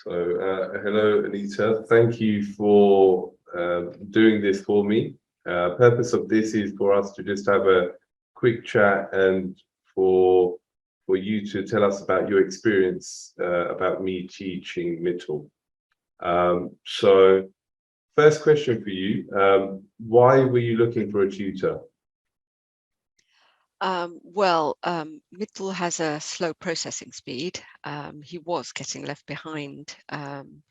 So, hello, Anita. Thank you for doing this for me. Purpose of this is for us to just have a quick chat and for you to tell us about your experience about me teaching middle. So, first question for you: why were you looking for a tutor? Mitchell has a slow processing speed. He was getting left behind in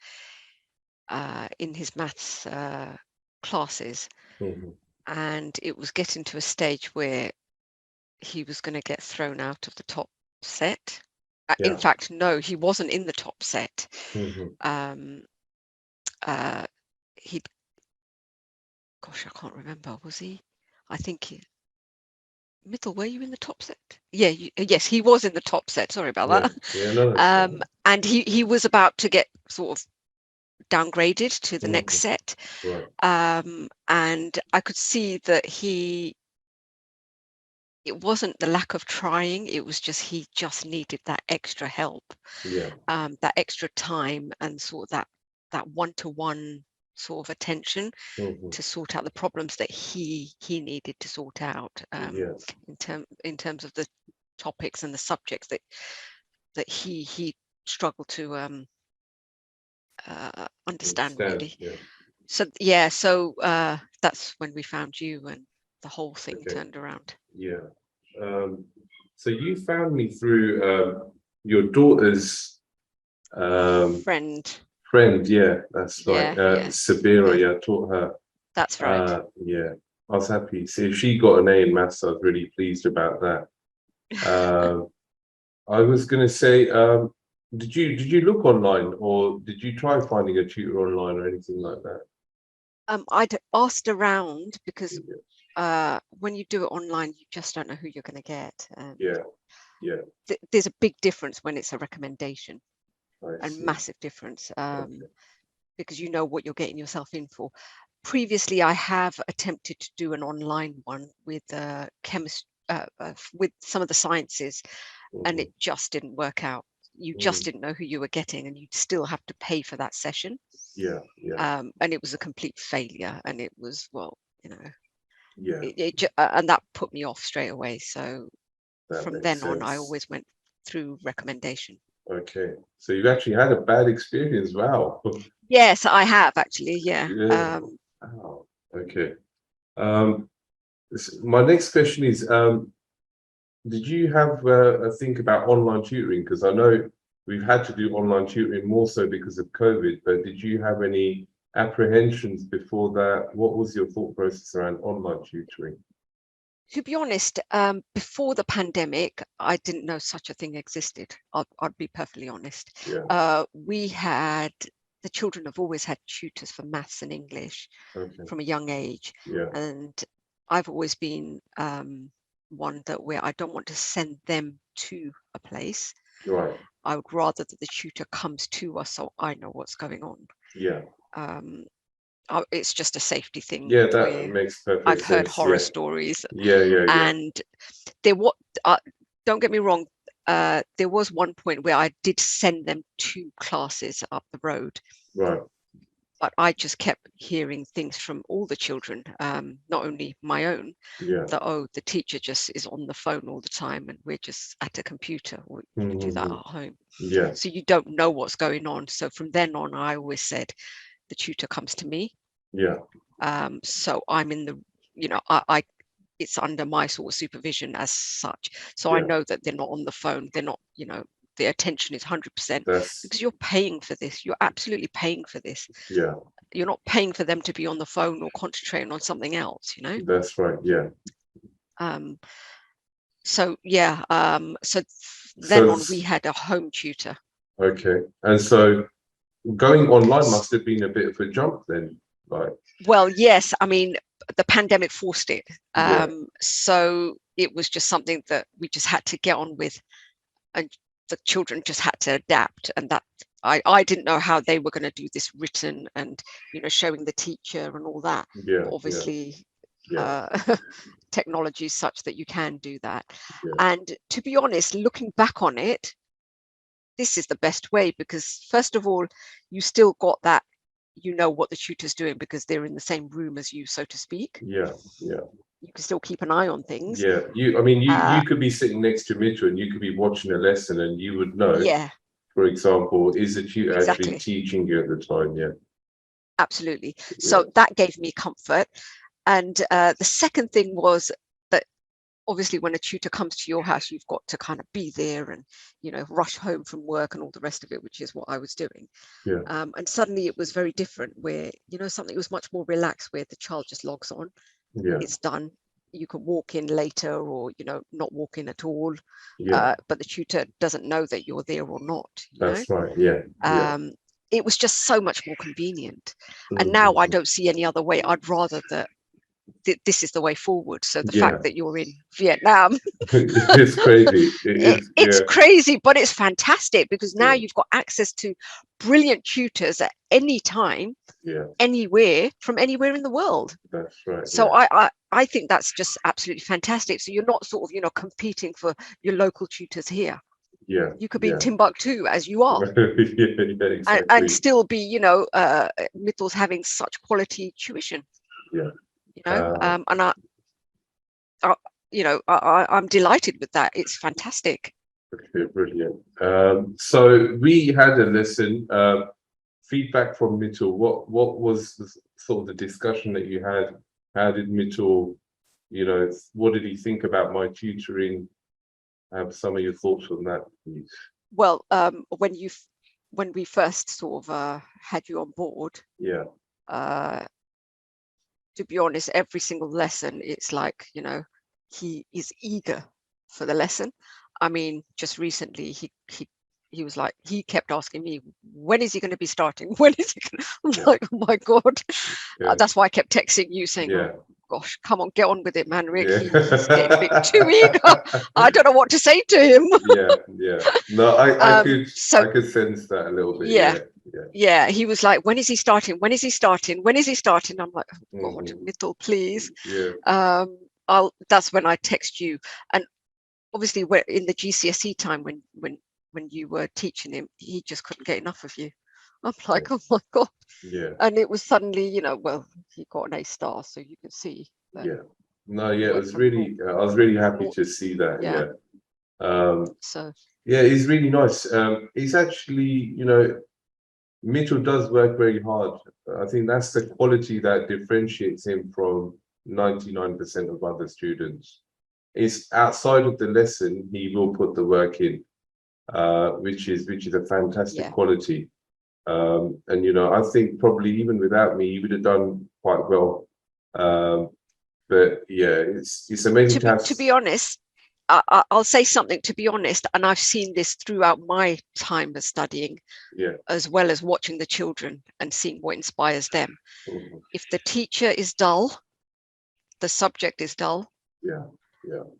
his maths classes, and it was getting to a stage where he was going to get thrown out of the top set. In fact, no, he wasn't in the top set. Gosh, I can't remember. Was he? I think Middle, were you in the top set? Yeah, yes, he was in the top set. Sorry about that. Yeah, no, that's fine. And he was about to get sort of downgraded to the next set. Right. And I could see that it wasn't the lack of trying, it was just he just needed that extra help, that extra time and sort of that one-to-one sort of attention to sort out the problems that he needed to sort out in terms of the topics and the subjects that he struggled to understand really. So that's when we found you and the whole thing turned around. So you found me through your daughter's friend, yeah, that's right. Sabira, taught her. That's right. Yeah, I was happy. So if she got an A in maths, I was really pleased about that. I was going to say, did you look online, or did you try finding a tutor online or anything like that? I'd asked around because when you do it online, you just don't know who you're going to get. There's a big difference when it's a recommendation, and massive difference, because you know what you're getting yourself in for. Previously, I have attempted to do an online one with chemistry, with some of the sciences, and it just didn't work out. You just didn't know who you were getting, and you'd still have to pay for that session. And it was a complete failure, and it was, and that put me off straight away. So from then on, I always went through recommendation. Okay, so you've actually had a bad experience. Wow. Yes, I have actually. Yeah. Wow. Okay. My next question is, did you have a think about online tutoring? Because I know we've had to do online tutoring more so because of COVID, but did you have any apprehensions before that? What was your thought process around online tutoring? To be honest, before the pandemic, I didn't know such a thing existed. I'd be perfectly honest. The children have always had tutors for maths and English from a young age. And I've always been one where I don't want to send them to a place. I would rather that the tutor comes to us so I know what's going on. It's just a safety thing. Yeah, that makes perfect sense. I've heard horror stories. And don't get me wrong, there was one point where I did send them to classes up the road. But I just kept hearing things from all the children, not only my own, that, the teacher just is on the phone all the time and we're just at a computer, or you can do that at home. So you don't know what's going on. So from then on, I always said, the tutor comes to me. So I'm in the, it's under my sort of supervision as such. So I know that they're not on the phone. They're not, their attention is 100% because you're paying for this. You're absolutely paying for this. You're not paying for them to be on the phone or concentrating on something else, That's right. So then on, we had a home tutor. Okay. And so going online must have been a bit of a jump then, right? Well, yes. I mean, the pandemic forced it. So it was just something that we just had to get on with, and the children just had to adapt. And that I didn't know how they were going to do this written and, showing the teacher and all that. Obviously, technology is such that you can do that. And to be honest, looking back on it, this is the best way, because first of all, you still got that, you know what the tutor's doing because they're in the same room as you, so to speak. Yeah. You can still keep an eye on things. Yeah, I mean, you could be sitting next to Mitchell and you could be watching a lesson and you would know, Yeah, for example, is the tutor actually exactly. teaching you at the time? Yeah. Absolutely. So that gave me comfort. And the second thing was that obviously when a tutor comes to your house, you've got to kind of be there and, you know, rush home from work and all the rest of it, which is what I was doing. Yeah. And suddenly it was very different where, you know, something was much more relaxed where the child just logs on. Yeah. It's done. You can walk in later or, you know, not walk in at all. Yeah. But the tutor doesn't know that you're there or not. That's right. Yeah. It was just so much more convenient. And now I don't see any other way. I'd rather that this is the way forward. So the fact that you're in Vietnam, it's crazy. It's crazy, but it's fantastic because now you've got access to brilliant tutors at any time, anywhere, from anywhere in the world. That's right. So I think that's just absolutely fantastic. So you're not sort of, you know, competing for your local tutors here. Yeah. You could be in Timbuktu as you are. Exactly. and still be, you know, Mithel's having such quality tuition. Yeah. You know, and I'm delighted with that. It's fantastic. Okay, brilliant. So we had a lesson, feedback from Mitchell. What was the, sort of the discussion that you had? How did Mitchell, you know, what did he think about my tutoring? Have some of your thoughts on that, please. Well, when we first sort of had you on board, to be honest, every single lesson, it's like, you know, he is eager for the lesson. I mean, just recently he was like, he kept asking me, when is he going to be starting? When is he gonna... I'm like, oh my God. That's why I kept texting you saying, oh, gosh, come on, get on with it, man. Rick, he's getting a bit too eager. I don't know what to say to him. No, I could sense that a little bit. Yeah, he was like, when is he starting? When is he starting? When is he starting? I'm like, oh God, Mitchell, please. That's when I text you. And obviously we're in the GCSE time when you were teaching him, he just couldn't get enough of you. I'm like, oh my God. And it was suddenly, you know, well, he got an A star, so you can see. It was really, I was really happy to see that. So he's really nice. He's actually, you know, Mitchell does work very hard. I think that's the quality that differentiates him from 99% of other students. It's outside of the lesson, he will put the work in, which is a fantastic quality. And you know, I think probably even without me, he would have done quite well. But yeah, it's amazing to be honest. I'll say something, to be honest, and I've seen this throughout my time of studying, as well as watching the children and seeing what inspires them. If the teacher is dull, the subject is dull.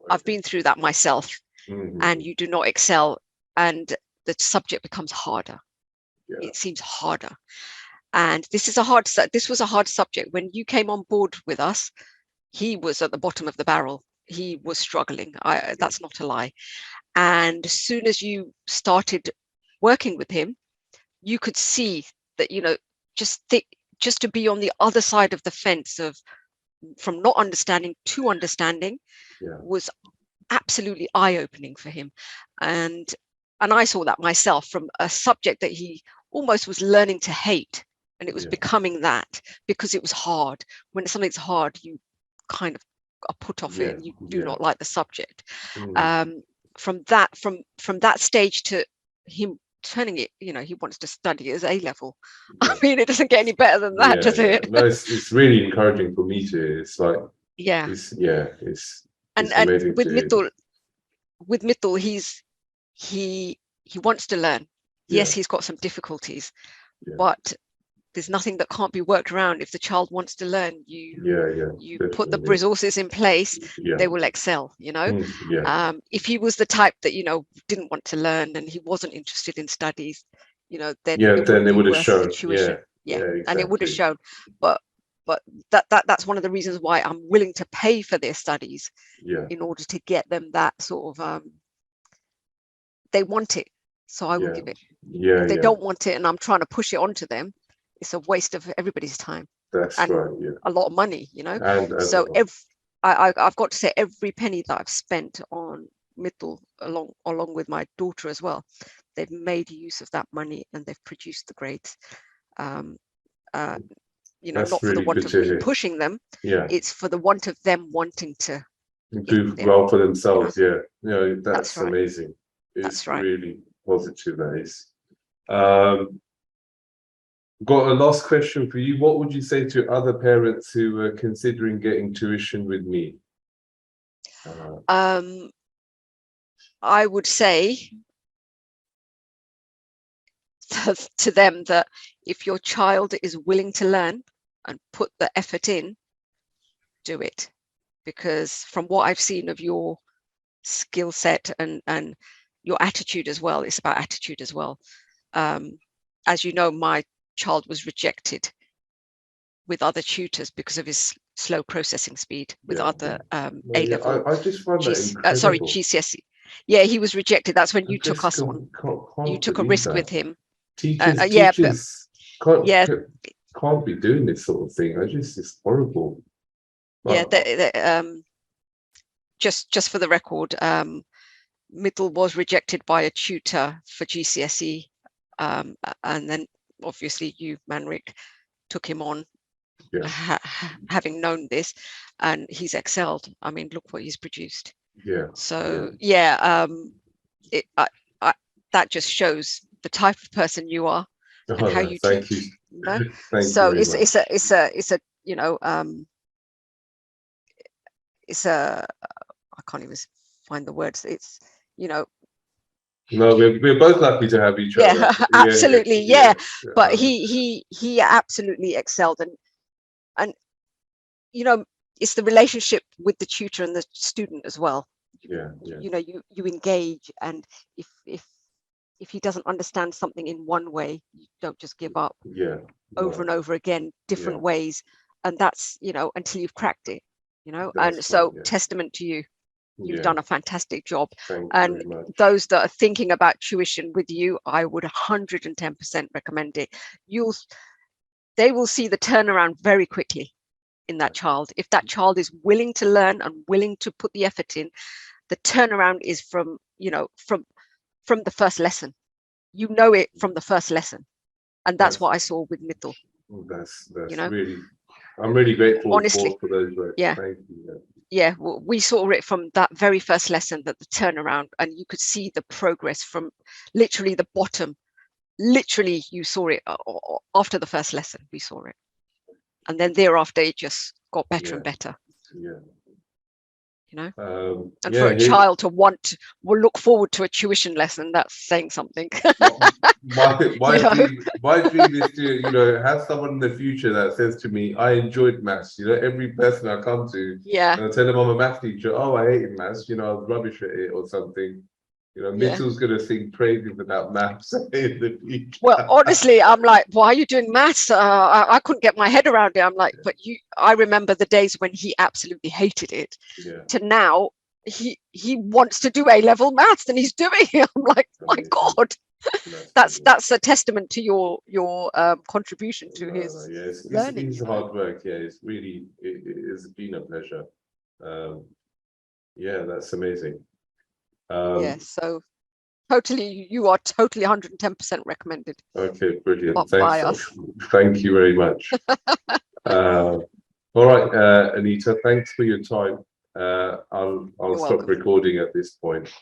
I've been through that myself, and you do not excel, and the subject becomes harder. It seems harder, and this was a hard subject. When you came on board with us, he was at the bottom of the barrel. He was struggling. That's not a lie. And as soon as you started working with him, you could see that, you know, just to be on the other side of the fence from not understanding to understanding was absolutely eye-opening for him. And I saw that myself from a subject that he almost was learning to hate. And it was becoming that because it was hard. When something's hard, you kind of are put off it and you do not like the subject. From that stage to him turning it, you know, he wants to study as A level. I mean, it doesn't get any better than that, does it? No, it's really encouraging for me to. It's like it's amazing. And with Mitchell, he wants to learn. Yes, he's got some difficulties, but there's nothing that can't be worked around. If the child wants to learn, you put the resources in place, they will excel, you know. If he was the type that, you know, didn't want to learn and he wasn't interested in studies, you know, then it would have shown. Exactly. And it would have shown. But that's one of the reasons why I'm willing to pay for their studies, in order to get them that sort of they want it. So I will give it. Yeah, if they don't want it and I'm trying to push it onto them, it's a waste of everybody's time. That's and right. Yeah, a lot of money, and so I've got to say, every penny that I've spent on Mittel, along with my daughter as well, they've made use of that money and they've produced the grades. That's not for really the want good of to me hear. pushing them. Yeah, It's for the want of them wanting to do well for themselves. Yeah, That's right. amazing. It's That's right. really positive. That is. Got a last question for you. What would you say to other parents who are considering getting tuition with me? I would say to them that if your child is willing to learn and put the effort in, do it. Because from what I've seen of your skill set and your attitude as well, it's about attitude as well. As you know, my child was rejected with other tutors because of his slow processing speed with other A-level. I just find that incredible. Sorry, GCSE. Yeah, he was rejected. That's when you took us on. You took a risk with him. Teachers can't be doing this sort of thing. It's horrible. Yeah, just for the record, Mittel was rejected by a tutor for GCSE, and then obviously you, Manrik, took him on, having known this, and he's excelled. I mean, look what he's produced. Yeah. So that just shows the type of person you are and how you teach. You. So it's I can't even find the words. It's No, we're both lucky to have each other. Absolutely, But he absolutely excelled, and it's the relationship with the tutor and the student as well. You engage, and if he doesn't understand something in one way, you don't just give up. Over and over again, different ways, and that's until you've cracked it. And so testament to you. You've done a fantastic job. And those that are thinking about tuition with you, I would 110% recommend it. They will see the turnaround very quickly in that child. If that child is willing to learn and willing to put the effort in, the turnaround is from the first lesson. It from the first lesson. And that's what I saw with Mittel. That's really, I'm really grateful. Honestly, for those words. Yeah. Thank you. Well, we saw it from that very first lesson, that the turnaround, and you could see the progress from literally the bottom. Literally, you saw it after the first lesson. We saw it, and then thereafter, it just got better and better. And for a child to will look forward to a tuition lesson, that's saying something. My dream is to have someone in the future that says to me, I enjoyed maths. Every person I come to, and I tell them I'm a math teacher. Oh, I hated maths. I was rubbish at it or something. Mittel's gonna sing praises about maths in the future. Well, honestly, I'm like, why are you doing maths? I couldn't get my head around it. I'm like, but I remember the days when he absolutely hated it. To now, he wants to do A-level maths, and he's doing it. I'm like, my God. That's a testament to your contribution to his learning. It's hard work. It's really it's been a pleasure. That's amazing. So totally, you are totally 110% recommended. Okay, brilliant. Thank you very much. All right, Anita, thanks for your time. I'll stop recording at this point.